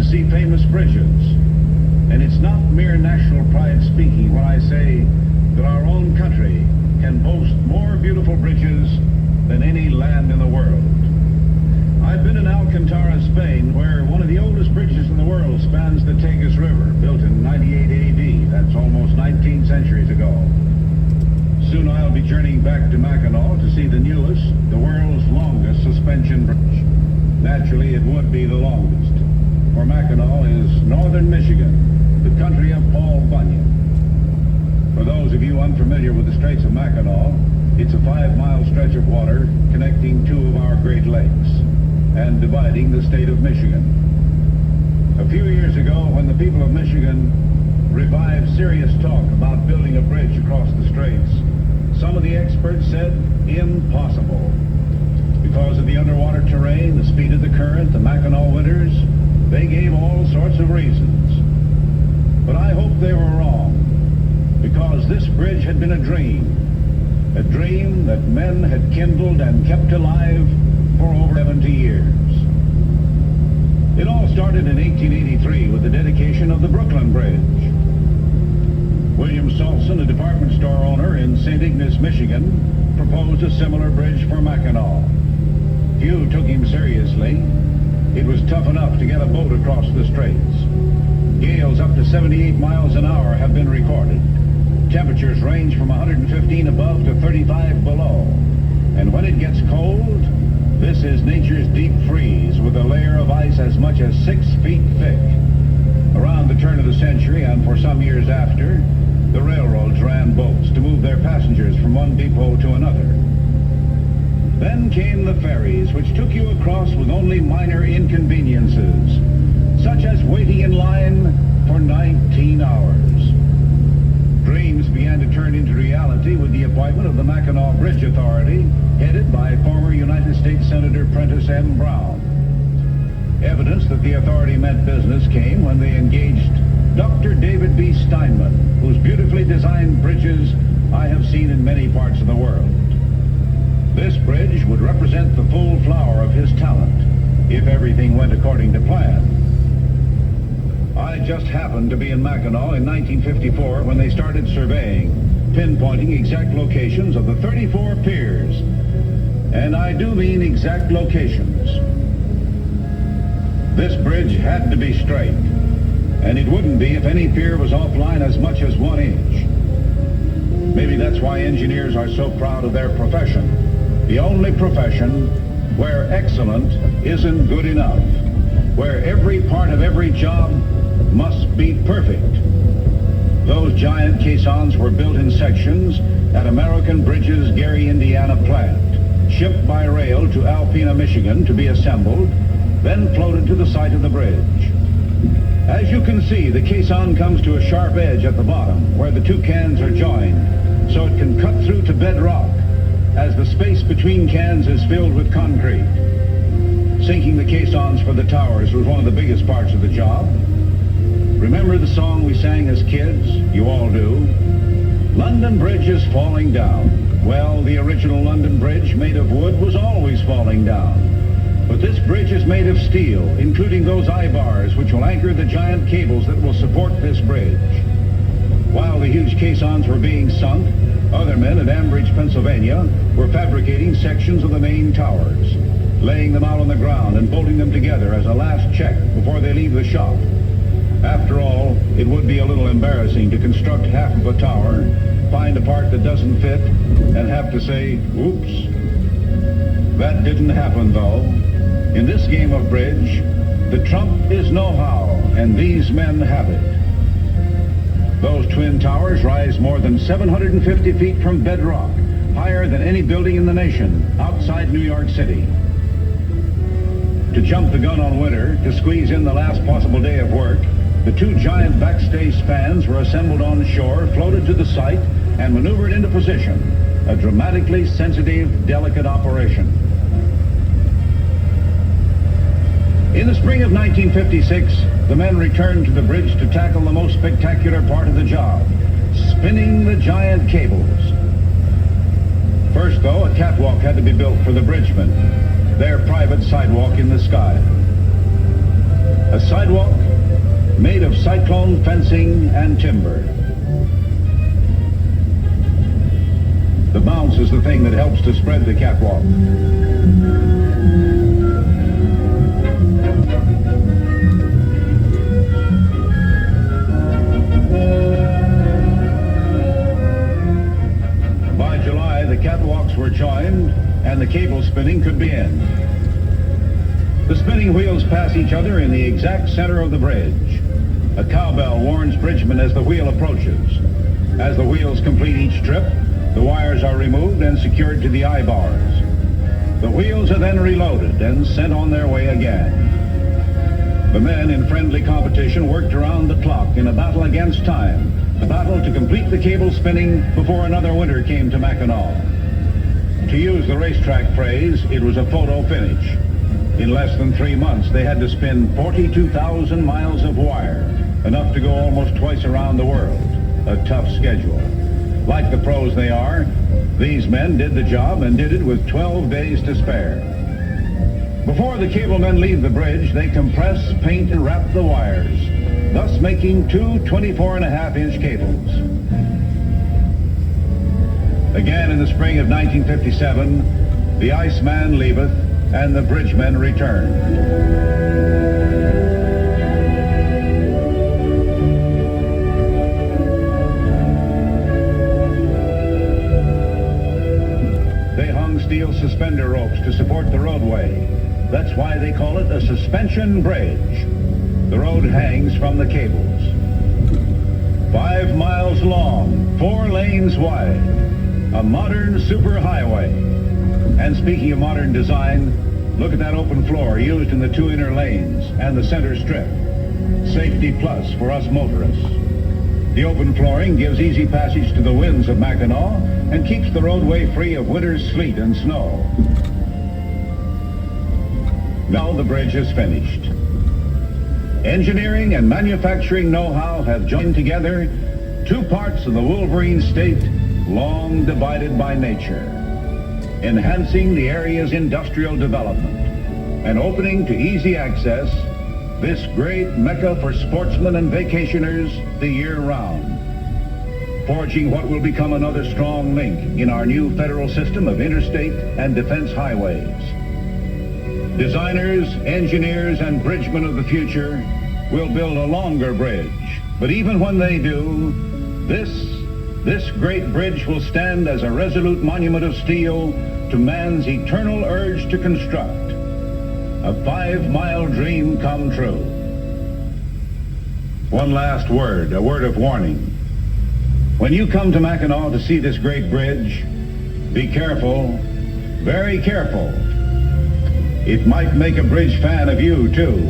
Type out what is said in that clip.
see famous bridges. And it's not mere national pride speaking when I say that our own country can boast more beautiful bridges than any land in the world. I've been in Alcantara, Spain, where one of the oldest bridges in the world spans the Tagus River, built in 98 AD. That's almost 19 centuries ago. Soon I'll be journeying back to Mackinac to see the newest, the world's longest suspension bridge. Naturally, it would be the longest, for Mackinac is northern Michigan, the country of Paul Bunyan. For those of you unfamiliar with the Straits of Mackinac, it's a 5-mile stretch of water connecting two of our Great Lakes and dividing the state of Michigan. A few years ago, when the people of Michigan revived serious talk about building a bridge across the straits, some of the experts said impossible. Because of the underwater terrain, the speed of the current, the Mackinac winters, they gave all sorts of reasons. But I hope they were wrong, because this bridge had been a dream that men had kindled and kept alive for over 70 years. It all started in 1883 with the dedication of the Brooklyn Bridge. William Salson, a department store owner in St. Ignace, Michigan, proposed a similar bridge for Mackinac. Few took him seriously. It was tough enough to get a boat across the straits. Gales up to 78 miles an hour have been recorded. Temperatures range from 115 above to 35 below. And when it gets cold, this is nature's deep freeze with a layer of ice as much as 6 feet thick. Around the turn of the century, and for some years after, the railroads ran boats to move their passengers from one depot to another. Then came the ferries, which took you across with only minor inconveniences, such as waiting in line for 19 hours. Dreams began to turn into reality with the appointment of the Mackinac Bridge Authority, headed by former United States Senator Prentice M. Brown. Evidence that the authority meant business came when they engaged Dr. David B. Steinman, whose beautifully designed bridges I have seen in many parts of the world. This bridge would represent the full flower of his talent, if everything went according to plan. I just happened to be in Mackinac in 1954 when they started surveying, pinpointing exact locations of the 34 piers. And I do mean exact locations. This bridge had to be straight, and it wouldn't be if any pier was offline as much as 1 inch. Maybe that's why engineers are so proud of their profession. The only profession where excellent isn't good enough, where every part of every job must be perfect. Those giant caissons were built in sections at American Bridge's Gary, Indiana plant, shipped by rail to Alpena, Michigan to be assembled, then floated to the site of the bridge. As you can see, the caisson comes to a sharp edge at the bottom where the two cans are joined, so it can cut through to bedrock as the space between cans is filled with concrete. Sinking the caissons for the towers was one of the biggest parts of the job. Remember the song we sang as kids? You all do. London Bridge is falling down. Well, the original London Bridge, made of wood, was always falling down. But this bridge is made of steel, including those eye bars which will anchor the giant cables that will support this bridge. While the huge caissons were being sunk, other men at Ambridge, Pennsylvania, were fabricating sections of the main towers, laying them out on the ground and bolting them together as a last check before they leave the shop. After all, it would be a little embarrassing to construct half of a tower, find a part that doesn't fit, and have to say, oops. That didn't happen, though. In this game of bridge, the trump is know-how, and these men have it. Those twin towers rise more than 750 feet from bedrock, higher than any building in the nation, outside New York City. To jump the gun on winter, to squeeze in the last possible day of work, the two giant backstay spans were assembled on shore, floated to the site, and maneuvered into position. A dramatically sensitive, delicate operation. In the spring of 1956, the men returned to the bridge to tackle the most spectacular part of the job, spinning the giant cables. First, though, a catwalk had to be built for the bridgemen, their private sidewalk in the sky. A sidewalk made of cyclone fencing and timber. The bounce is the thing that helps to spread the catwalk. By July, the catwalks were joined and the cable spinning could begin. The spinning wheels pass each other in the exact center of the bridge. A cowbell warns bridgemen as the wheel approaches. As the wheels complete each trip, the wires are removed and secured to the eye bars. The wheels are then reloaded and sent on their way again. The men in friendly competition worked around the clock in a battle against time, a battle to complete the cable spinning before another winter came to Mackinac. To use the racetrack phrase, it was a photo finish. In less than 3 months, they had to spin 42,000 miles of wire, enough to go almost twice around the world. A tough schedule. Like the pros they are, these men did the job and did it with 12 days to spare. Before the cable men leave the bridge, they compress, paint, and wrap the wires, thus making two 24.5-inch cables. Again in the spring of 1957, the iceman leaveth and the bridgemen return. They hung steel suspender ropes to support the roadway. That's why they call it a suspension bridge. The road hangs from the cables. 5 miles long, 4 lanes wide, a modern superhighway. And speaking of modern design, look at that open floor used in the 2 inner lanes and the center strip. Safety plus for us motorists. The open flooring gives easy passage to the winds of Mackinac and keeps the roadway free of winter's sleet and snow. Now the bridge is finished. Engineering and manufacturing know-how have joined together, 2 parts of the Wolverine state long divided by nature, enhancing the area's industrial development and opening to easy access this great mecca for sportsmen and vacationers the year round, forging what will become another strong link in our new federal system of interstate and defense highways. Designers, engineers, and bridgemen of the future will build a longer bridge, but even when they do, this great bridge will stand as a resolute monument of steel to man's eternal urge to construct. A 5-mile dream come true. One last word, a word of warning. When you come to Mackinac to see this great bridge, be careful, very careful. It might make a bridge fan of you, too.